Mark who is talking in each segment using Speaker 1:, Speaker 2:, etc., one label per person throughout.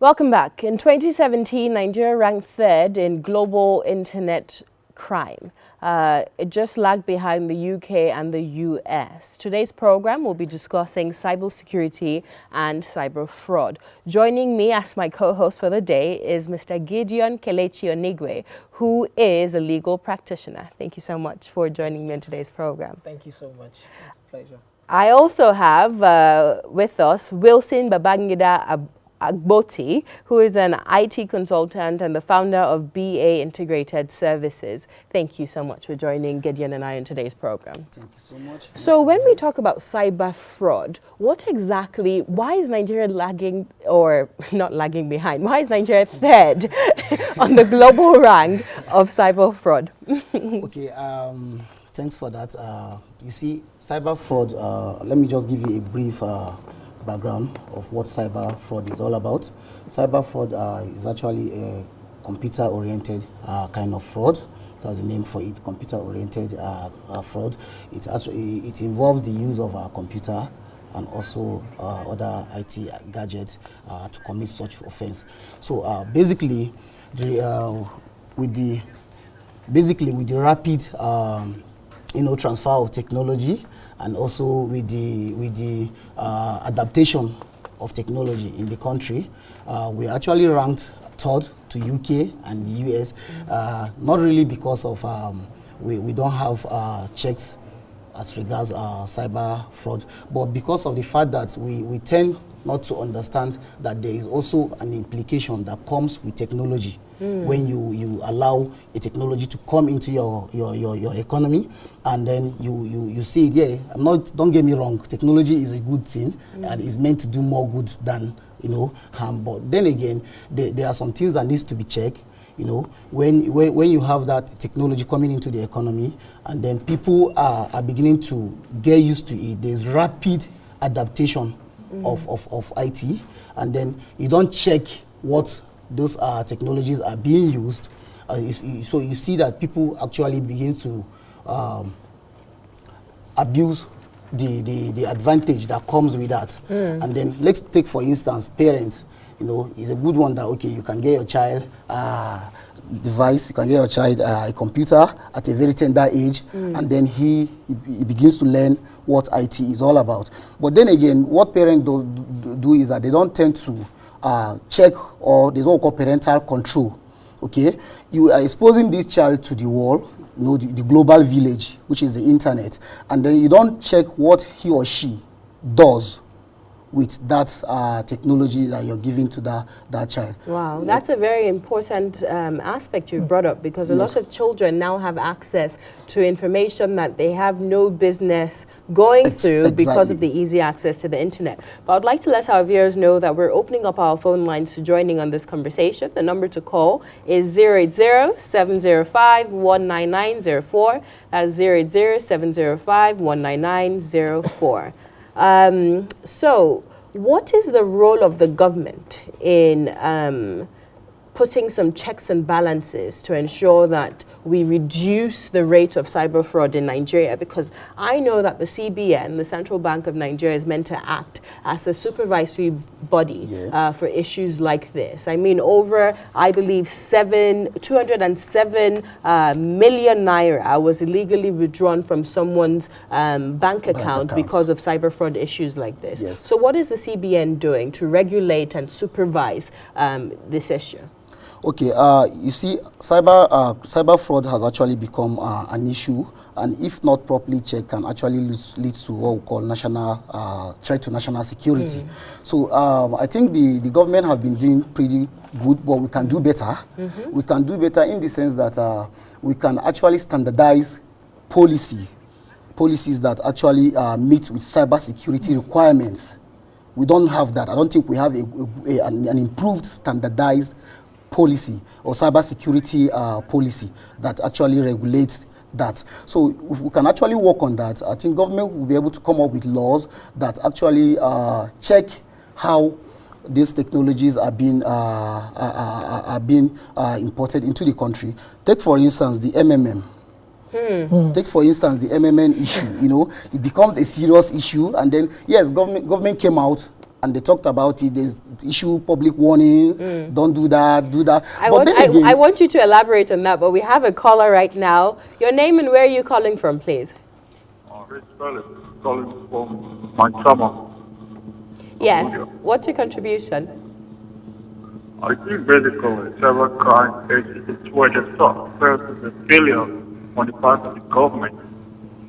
Speaker 1: Welcome back. In 2017, Nigeria ranked third in global internet crime. It just lagged behind the UK and the US. Today's program will be discussing cybersecurity and cyber fraud. Joining me as my co-host for the day is Mr. Gideon Kelechi Onuigwe, who is a legal practitioner. Thank you so much for joining me in today's program.
Speaker 2: Thank you so much. It's a pleasure.
Speaker 1: I also have with us Wilson Agboti, who is an IT consultant and the founder of BA Integrated Services. Thank you so much for joining Gideon and I in today's program.
Speaker 2: Thank you so much.
Speaker 1: So when we talk about cyber fraud, why is Nigeria lagging, or not lagging behind? Why is Nigeria third on the global rank of cyber fraud?
Speaker 2: Okay, thanks for that. You see, cyber fraud, let me just give you a brief background of what cyber fraud is all about. Cyber fraud is actually a computer-oriented kind of fraud. That's the name for it, computer-oriented fraud. It involves the use of a computer and also other IT gadgets to commit such offense. So basically, with the rapid transfer of technology, and also with the adaptation of technology in the country, we actually ranked third to UK and the US, not really because of we don't have checks as regards cyber fraud, but because of the fact that we tend not to understand that there is also an implication that comes with technology. When you allow a technology to come into your economy, and then you see it. Yeah, don't get me wrong, technology is a good thing and is meant to do more good than harm. But then again, there are some things that needs to be checked. When you have that technology coming into the economy, and then people are beginning to get used to it, there's rapid adaptation of IT, and then you don't check what those technologies are being used. So you see that people actually begin to abuse the advantage that comes with that. And then let's take, for instance, parents. It's a good one that, okay, you can get your child device, you can get your child a computer at a very tender age, and then he begins to learn what IT is all about. But then again, what parents do is that they don't tend to check, or there's what we call parental control. Okay, you are exposing this child to the world, the global village, which is the internet, and then you don't check what he or she does with that technology that you're giving to that child.
Speaker 1: Wow, that's a very important aspect you brought up, because a lot of children now have access to information that they have no business going through because of the easy access to the internet. But I'd like to let our viewers know that we're opening up our phone lines to joining on this conversation. The number to call is 080-705-19904. That's 080-705-19904. So what is the role of the government in putting some checks and balances to ensure that we reduce the rate of cyber fraud in Nigeria? Because I know that the CBN, the Central Bank of Nigeria, is meant to act as a supervisory body for issues like this. I mean, over, I believe, 207 million naira was illegally withdrawn from someone's bank account because of cyber fraud issues like this.
Speaker 2: Yes.
Speaker 1: So what is the CBN doing to regulate and supervise this issue?
Speaker 2: Okay, you see, cyber fraud has actually become an issue, and if not properly checked, can actually lead to what we call national threat to national security. So I think the government have been doing pretty good, but we can do better. We can do better in the sense that we can actually standardize policies that actually meet with cyber security requirements. We don't have that. I don't think we have an improved standardized policy or cybersecurity policy that actually regulates that. So if we can actually work on that, I think government will be able to come up with laws that actually check how these technologies are being imported into the country. Take, for instance, the MMM. Take, for instance, the MMN issue. It becomes a serious issue, and then, yes, government came out and they talked about it. They issue public warning, don't do that, do that.
Speaker 1: I want you to elaborate on that, but we have a caller right now. Your name and where are you calling from, please?
Speaker 3: Calling from my summer.
Speaker 1: Yes. What's your contribution?
Speaker 3: I think basically cybercrime is where the start. First is a failure on the part of the government,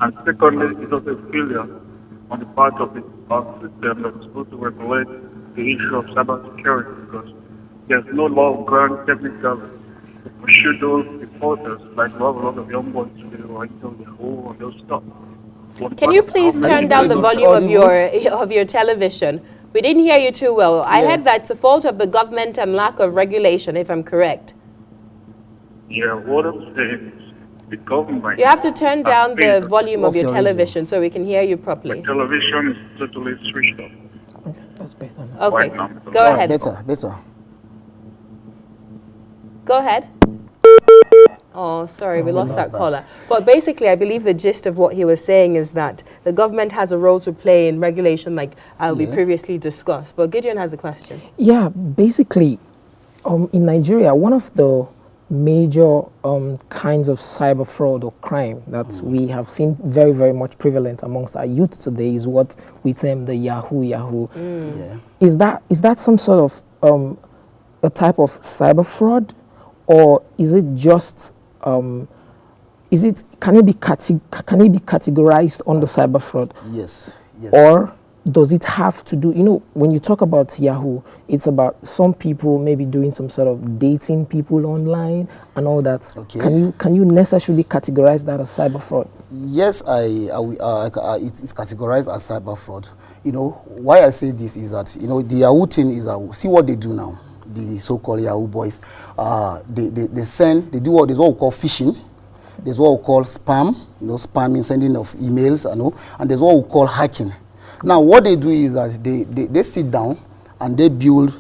Speaker 3: and secondly is also a failure on the part of the system that's supposed to regulate the issue of cybersecurity, because there's no law of ground technical to pursue those reporters like we have a lot of young boys today who are into the whole and those stuff.
Speaker 1: Can you please turn down the volume of your television? We didn't hear you too well. I heard that's the fault of the government and lack of regulation, if I'm correct.
Speaker 3: Yeah, what I'm saying is the government...
Speaker 1: You have to turn down the volume of your television so we can hear you properly.
Speaker 3: The television is totally switched off.
Speaker 4: Okay, that's better now.
Speaker 1: Okay,
Speaker 3: Right now.
Speaker 1: go ahead.
Speaker 2: Better.
Speaker 1: Go ahead. Oh, sorry, we lost that caller. But basically, I believe the gist of what he was saying is that the government has a role to play in regulation like we previously discussed. But Gideon has a question.
Speaker 4: Yeah, basically, in Nigeria, one of the major kinds of cyber fraud or crime that we have seen very, very much prevalent amongst our youth today is what we term the Yahoo.
Speaker 2: Yeah.
Speaker 4: Is that some sort of a type of cyber fraud, or is it just can it be categorized under cyber fraud?
Speaker 2: Yes.
Speaker 4: Or does it have to do, when you talk about Yahoo, it's about some people maybe doing some sort of dating people online and all that.
Speaker 2: Okay.
Speaker 4: Can you necessarily categorize that as cyber fraud?
Speaker 2: Yes, it's categorized as cyber fraud. Why I say this is that, the Yahoo thing is, see what they do now. The so-called Yahoo boys, they do what we call phishing. There's what we call spam, spamming, sending of emails, and there's what we call hacking. Now, what they do is that they sit down and they build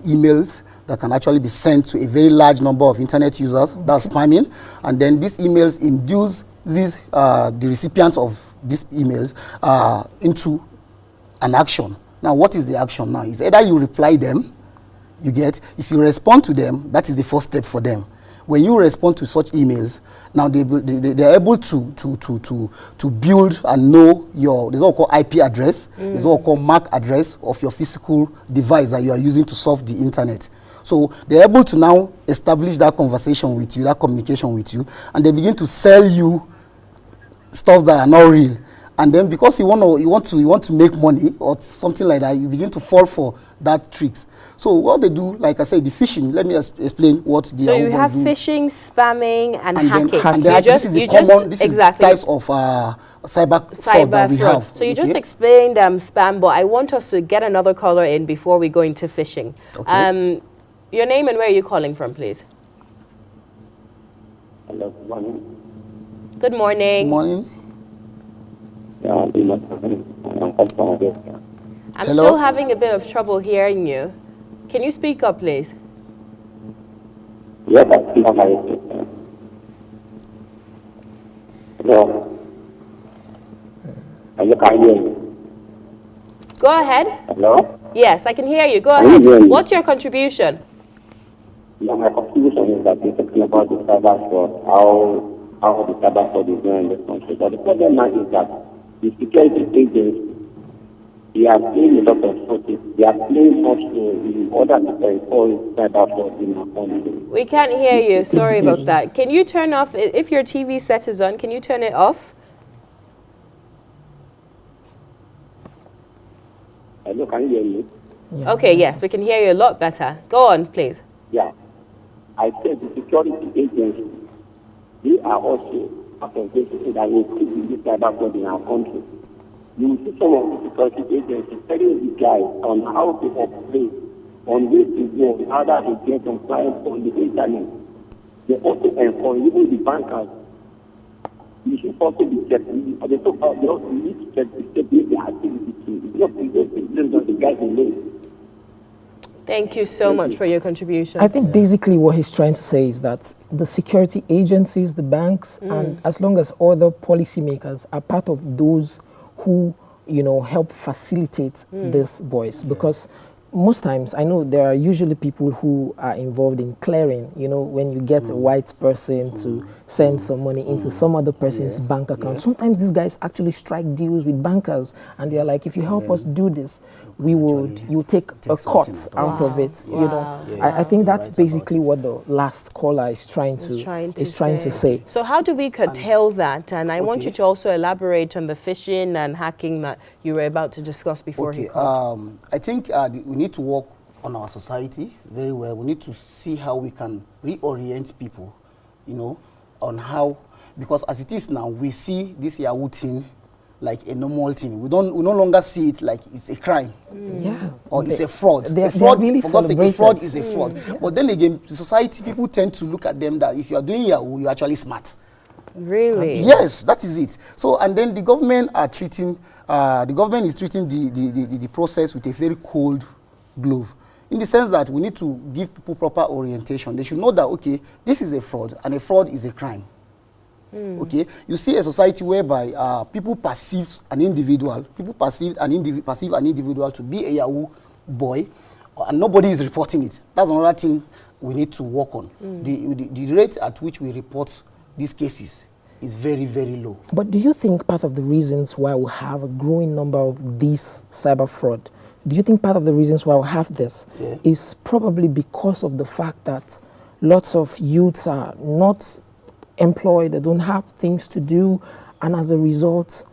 Speaker 2: emails that can actually be sent to a very large number of internet users. That's spamming, and then these emails induce the recipients of these emails into an action. Now, what is the action now? It's either you reply them. You get, if you respond to them, that is the first step for them. When you respond to such emails, now they're able to build and know there's what we call IP address, there's what we call MAC address of your physical device that you are using to surf the internet. So they're able to now establish that conversation with you, that communication with you, and they begin to sell you stuff that are not real. And then because you want to make money or something like that, you begin to fall for that tricks. So what they do, like I said, the phishing. Let me explain what the
Speaker 1: So you have phishing, spamming, and hacking.
Speaker 2: This is the types of cyber fraud that we have.
Speaker 1: So you just explained spam, but I want us to get another caller in before we go into phishing.
Speaker 2: Okay.
Speaker 1: Your name and where are you calling from, please?
Speaker 5: Hello, good morning.
Speaker 1: Good morning.
Speaker 2: Good morning.
Speaker 1: I'm still having a bit of trouble hearing you. Can you speak up, please?
Speaker 5: Yes, I still have my question. Hello. Are you can hear me?
Speaker 1: Go ahead.
Speaker 5: Hello?
Speaker 1: Yes, I can hear you. Go ahead. What's your contribution?
Speaker 5: Yeah, my contribution is that you're talking about the cyber fraud, how the cyber fraud is going in this country. But the problem now is that the security agents, they are playing a lot of forces. They are playing much in order to enforce cyber fraud in our country.
Speaker 1: We can't hear you. Sorry about that. Can you turn off, if your TV set is on, can you turn it off?
Speaker 5: Hello, can you hear me?
Speaker 4: Yeah.
Speaker 1: Okay, yes, we can hear you a lot better. Go on, please.
Speaker 5: Yeah. I said the security agencies, they are also part of this that will keep the cyber fraud in our country. You will see some of the security agencies telling the guys on how to operate, on where to go, how that they get compliance on the internet. They also enforce, even the bankers, you should also be checked. They talk about they also need to check the activity too. It's not the guys in there.
Speaker 1: Thank you so much for your contribution.
Speaker 4: I think basically what he's trying to say is that the security agencies, the banks, and as long as other policymakers are part of those who help facilitate these boys, because most times I know there are usually people who are involved in clearing, when you get a white person to send some money into some other person's bank account. Sometimes these guys actually strike deals with bankers, and they're like, if you help us do this, you take a cut out of it. I think that's basically what the last caller is trying to say.
Speaker 1: So how do we curtail that? And I want you to also elaborate on the phishing and hacking that you were about to discuss before he called.
Speaker 2: I think we need to work on our society very well. We need to see how we can reorient people, on how, because as it is now, we see this Yahoo thing like a normal thing. We no longer see it like it's a crime. Or it's a fraud.
Speaker 4: They're really
Speaker 2: for God's sake, a fraud is a fraud. But then again, society, people tend to look at them that if you are doing Yahoo, you're actually smart.
Speaker 1: Really?
Speaker 2: Yes, that is it. So, and then the government is treating the process with a very cold glove, in the sense that we need to give people proper orientation. They should know that, okay, this is a fraud, and a fraud is a crime. Okay, you see a society whereby people perceive an individual to be a Yahoo boy, and nobody is reporting it. That's another thing we need to work on. The rate at which we report these cases is very, very low.
Speaker 4: But do you think part of the reasons why we have a growing number of these cyber fraud, do you think part of the reasons why we have this is probably because of the fact that lots of youths are not employed, they don't have things to do, and as a result,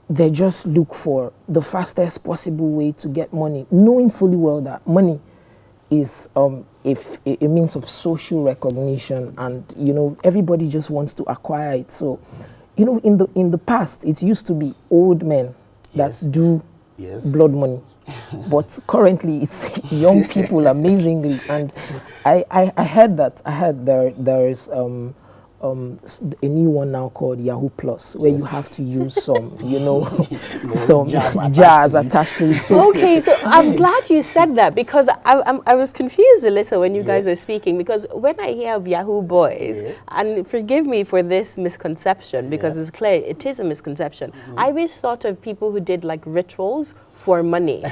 Speaker 4: they just look for the fastest possible way to get money, knowing fully well that money is a means of social recognition, and everybody just wants to acquire it. So, in the past, it used to be old men that do blood money, but currently it's young people, amazingly. And I heard there is a new one now called Yahoo Plus, where you have to use some, some jars attached to it.
Speaker 1: Okay, so I'm glad you said that, because I was confused a little when you guys were speaking, because when I hear of Yahoo boys, and forgive me for this misconception, because it's clear it is a misconception, I always thought of people who did like rituals for money.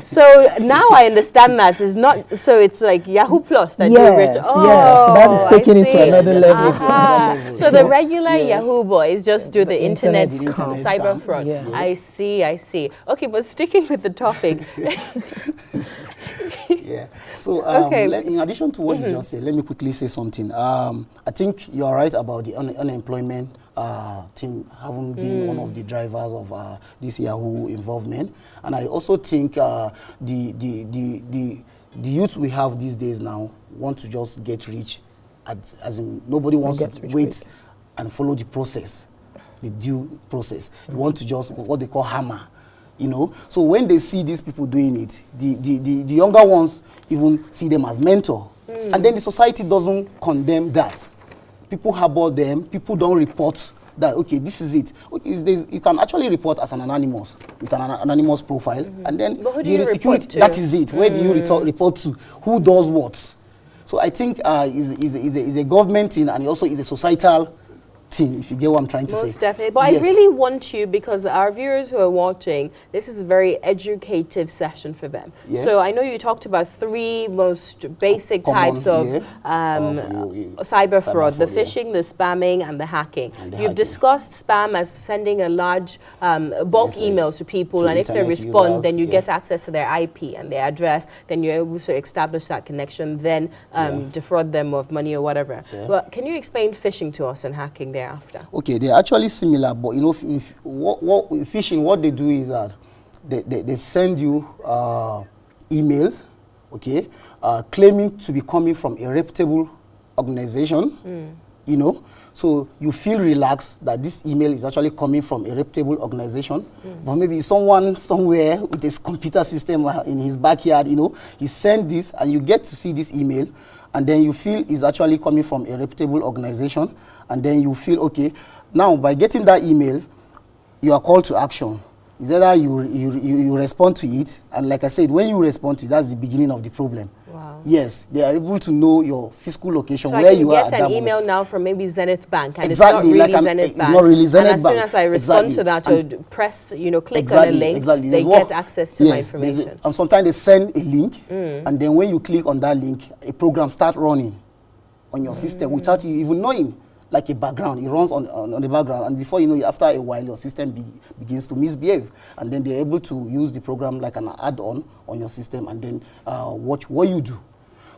Speaker 1: So now I understand that it's not, so it's like Yahoo Plus that do rituals.
Speaker 4: Yes, that is taking it to another level.
Speaker 1: So the regular Yahoo boys just do the internet cyber fraud. I see. Okay, but sticking with the topic.
Speaker 2: So in addition to what you just said, let me quickly say something. I think you're right about the unemployment thing having been one of the drivers of this Yahoo involvement. And I also think the youth we have these days now want to just get rich, as in nobody wants to wait and follow the process, the due process. They want to just what they call hammer. So when they see these people doing it, the younger ones even see them as mentor. And then the society doesn't condemn that. People harbor them, people don't report that, okay, this is it. Okay, you can actually report as an anonymous, with an anonymous profile, and then the security, that is it. Where do you report to? Who does what? So I think is a government thing, and also is a societal thing, if you get what I'm trying to say.
Speaker 1: Most definitely. But I really want you, because our viewers who are watching, this is a very educative session for them. So I know you talked about three most basic types of cyber fraud, the phishing, the spamming, and the hacking. You've discussed spam as sending a large bulk emails to people, and if they respond, then you get access to their IP and their address, then you're able to establish that connection, then defraud them of money or whatever. But can you explain phishing to us and hacking there? After.
Speaker 2: Okay, they're actually similar, but phishing, what they do is that they send you emails, okay, claiming to be coming from a reputable organization, so you feel relaxed that this email is actually coming from a reputable organization, but maybe someone somewhere with his computer system in his backyard, he sent this, and you get to see this email, and then you feel it's actually coming from a reputable organization, and then you feel, okay, now by getting that email, you are called to action. Is either you respond to it, and like I said, when you respond to it, that's the beginning of the problem.
Speaker 1: Wow.
Speaker 2: Yes, they are able to know your physical location,
Speaker 1: So
Speaker 2: where
Speaker 1: I can
Speaker 2: you are at
Speaker 1: get
Speaker 2: that
Speaker 1: an email
Speaker 2: moment.
Speaker 1: now from maybe Zenith Bank, and
Speaker 2: Exactly,
Speaker 1: it's not really
Speaker 2: like
Speaker 1: Zenith
Speaker 2: it's
Speaker 1: Bank.
Speaker 2: not really Zenith
Speaker 1: and as soon
Speaker 2: Bank.
Speaker 1: as I respond
Speaker 2: Exactly.
Speaker 1: to that
Speaker 2: And
Speaker 1: or press, click
Speaker 2: exactly,
Speaker 1: on a link,
Speaker 2: exactly.
Speaker 1: they
Speaker 2: There's
Speaker 1: get access to my
Speaker 2: yes,
Speaker 1: information.
Speaker 2: and sometimes they send a link, and then when you click on that link, a program starts running on your system without you even knowing, like a background. It runs on the background, and before you know it, after a while, your system begins to misbehave, and then they're able to use the program like an add-on on your system, and then watch what you do.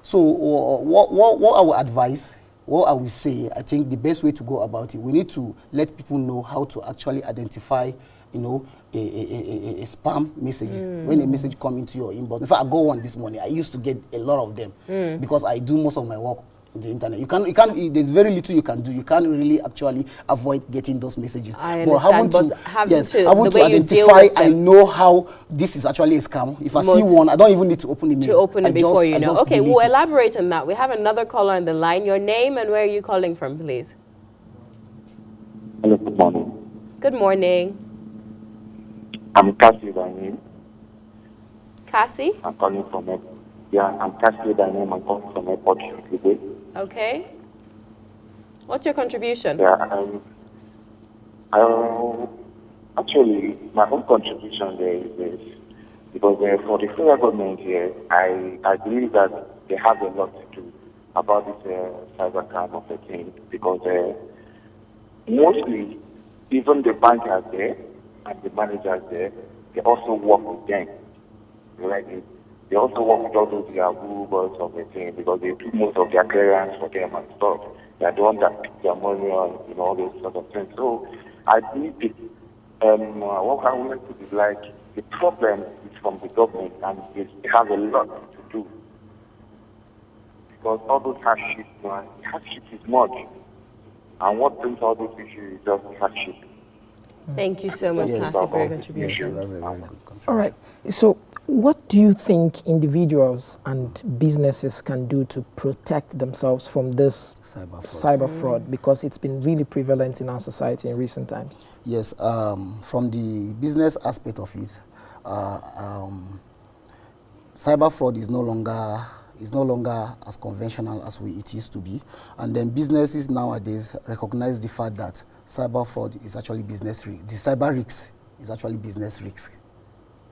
Speaker 2: So what I would advise, what I will say, I think the best way to go about it, we need to let people know how to actually identify, a spam messages. When a message comes into your inbox. In fact, I got one this morning. I used to get a lot of them because I do most of my work on the internet. You can't, there's very little you can do. You can't really actually avoid getting those messages.
Speaker 1: I understand, but having to
Speaker 2: having to identify, I know how this is actually a scam. If I see one, I don't even need to open the mail.
Speaker 1: To open it before you know. Okay, we'll
Speaker 2: delete it.
Speaker 1: elaborate on that. We have another caller on the line. Your name and where are you calling from, please?
Speaker 5: Hello, good morning.
Speaker 1: Good morning.
Speaker 5: I'm Cassie by name.
Speaker 1: Cassie?
Speaker 5: I'm calling from I'm Cassie by name. I'm calling from Airport today.
Speaker 1: Okay. What's your contribution?
Speaker 5: Yeah, actually, my own contribution there is this. Because for the federal government here, I believe that they have a lot to do about this cybercrime of the thing. Because mostly, even the bankers there and the managers there, they also work with them. Right? They also work with all those Googles of the thing because they do most of their clearance for them and stuff. They are the ones that pick their money on, all those sort of things. So I believe it. What I want to be like, the problem is from the government and they have a lot to do. Because all those hardship is much. And what brings all those issues is just hardship.
Speaker 1: Thank you so much,
Speaker 2: Yes.
Speaker 1: Cassie, for your
Speaker 2: Yes,
Speaker 1: contribution.
Speaker 2: that's a very good contribution.
Speaker 4: All right. So, what do you think individuals and businesses can do to protect themselves from this cyber fraud? Because it's been really prevalent in our society in recent times.
Speaker 2: Yes, from the business aspect of it, cyber fraud is no longer as conventional as it used to be, and then businesses nowadays recognize the fact that cyber fraud is actually business risk. The cyber risk is actually business risk.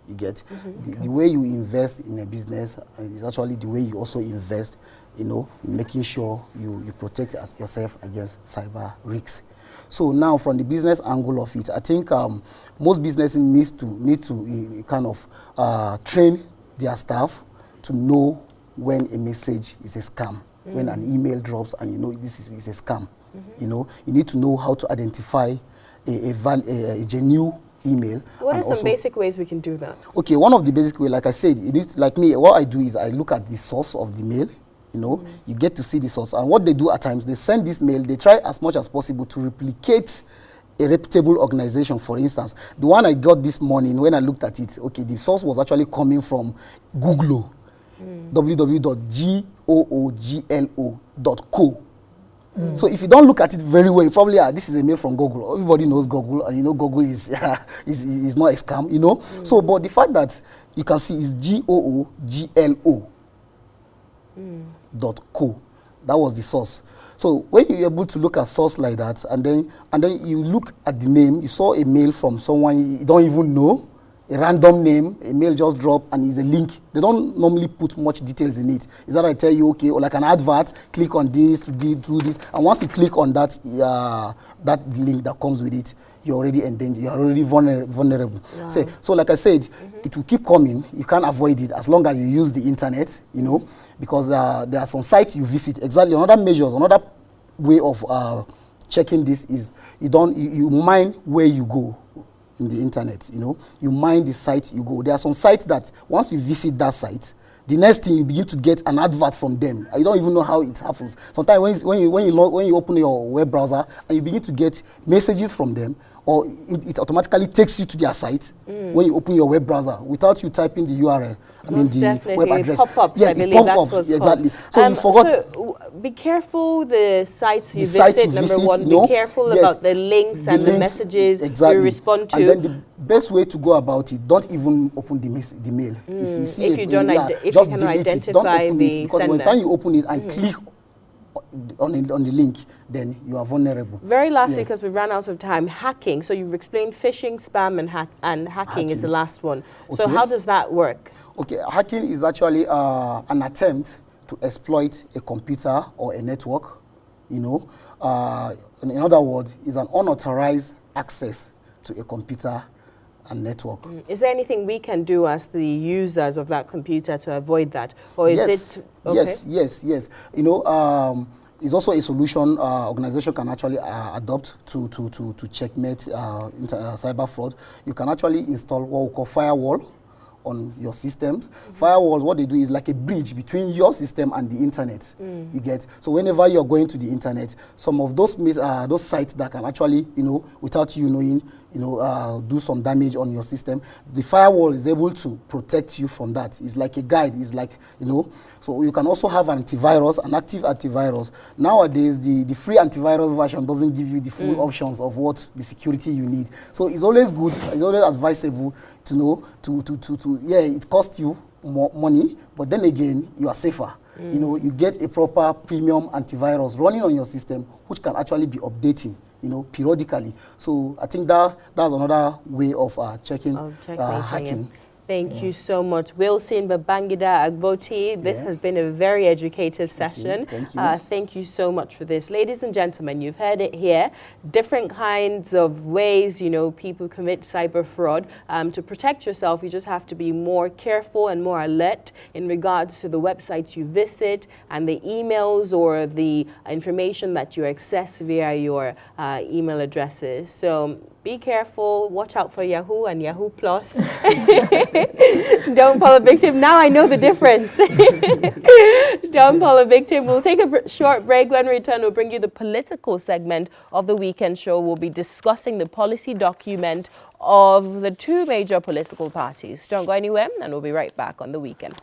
Speaker 2: You get the way you invest in a business is actually the way you also invest, in making sure you protect yourself against cyber risks. So now, from the business angle of it, I think most businesses need to kind of train their staff to know when a message is a scam, when an email drops and this is a scam. You need to know how to identify a genuine email.
Speaker 1: What are some basic ways we can do that?
Speaker 2: Okay, one of the basic ways, like I said, like me, what I do is I look at the source of the mail. You get to see the source. And what they do at times, they send this mail, they try as much as possible to replicate a reputable organization. For instance, the one I got this morning, when I looked at it, okay, the source was actually coming from Google, www.googlo.co. So if you don't look at it very well, you probably this is a mail from Google. Everybody knows Google, and Google is is not a scam, So, but the fact that you can see is googlo.co, that was the source. So when you're able to look at source like that, and then you look at the name, you saw a mail from someone you don't even know, a random name, a mail just dropped, and it's a link. They don't normally put much details in it. Is that I tell you, okay, or like an advert, click on this to do this, and once you click on that link that comes with it, you're already endangered. You're already vulnerable. Wow. So like I said, it will keep coming. You can't avoid it as long as you use the internet, because there are some sites you visit. Exactly. Another way of checking this is you mind where you go in the internet. You mind the site you go. There are some sites that once you visit that site, the next thing you begin to get an advert from them. You don't even know how it happens. Sometimes when you open your web browser and you begin to get messages from them, or it automatically takes you to their site when you open your web browser without you typing the URL.
Speaker 1: Most
Speaker 2: the
Speaker 1: definitely.
Speaker 2: web address.
Speaker 1: Pop-ups,
Speaker 2: Yeah,
Speaker 1: I
Speaker 2: the
Speaker 1: believe that's
Speaker 2: pop-ups,
Speaker 1: what's
Speaker 2: exactly.
Speaker 1: called.
Speaker 2: So you forgot
Speaker 1: So be careful the sites you
Speaker 2: sites
Speaker 1: visit,
Speaker 2: you
Speaker 1: number
Speaker 2: visit,
Speaker 1: one.
Speaker 2: you know.
Speaker 1: Be careful
Speaker 2: Yes,
Speaker 1: about the links and the
Speaker 2: links,
Speaker 1: messages
Speaker 2: exactly.
Speaker 1: you respond to.
Speaker 2: And then the best way to go about it, don't even open the mail. If you see
Speaker 1: if
Speaker 2: it,
Speaker 1: you don't if
Speaker 2: just
Speaker 1: you cannot
Speaker 2: delete it. Don't
Speaker 1: identify
Speaker 2: open
Speaker 1: the
Speaker 2: it, because by the
Speaker 1: sender.
Speaker 2: time you open it and click on the link, then you are vulnerable.
Speaker 1: Very lastly,
Speaker 2: Yeah.
Speaker 1: because we ran out of time, hacking. So you've explained phishing, spam, and hacking is the last one. So
Speaker 2: Okay.
Speaker 1: how does that work?
Speaker 2: Okay, hacking is actually an attempt to exploit a computer or a network, you know. In other words, is an unauthorized access to a computer and network.
Speaker 1: Is there anything we can do as the users of that computer to avoid that? Or is it okay?
Speaker 2: Yes. You know, it's also a solution organization can actually adopt to checkmate cyber fraud. You can actually install what we call firewall on your systems. Firewalls, what they do is like a bridge between your system and the internet. You get, so whenever you're going to the internet, some of those sites that can actually, you know, without you knowing, you know, do some damage on your system, the firewall is able to protect you from that. It's like a guide. It's like, you know, so you can also have an antivirus, an active antivirus. Nowadays, the free antivirus version doesn't give you the full options of what the security you need. So it's always good, it's always advisable to know yeah, it costs you more money, but then again, you are safer. You know, you get a proper premium antivirus running on your system, which can actually be updating, you know, periodically. So I think that's another way of checking hacking.
Speaker 1: Thank you so much, Wilson Agboti. This has been a very educative session.
Speaker 2: Thank you.
Speaker 1: Thank you so much for this. Ladies and gentlemen, you've heard it here. Different kinds of ways, you know, people commit cyber fraud. To protect yourself, you just have to be more careful and more alert in regards to the websites you visit and the emails or the information that you access via your email addresses. So be careful, watch out for Yahoo and Yahoo Plus. Don't fall a victim. Now I know the difference. Don't fall a victim. We'll take a short break. When we return, we'll bring you the political segment of the weekend show. We'll be discussing the policy document of the two major political parties. Don't go anywhere, and we'll be right back on the weekend.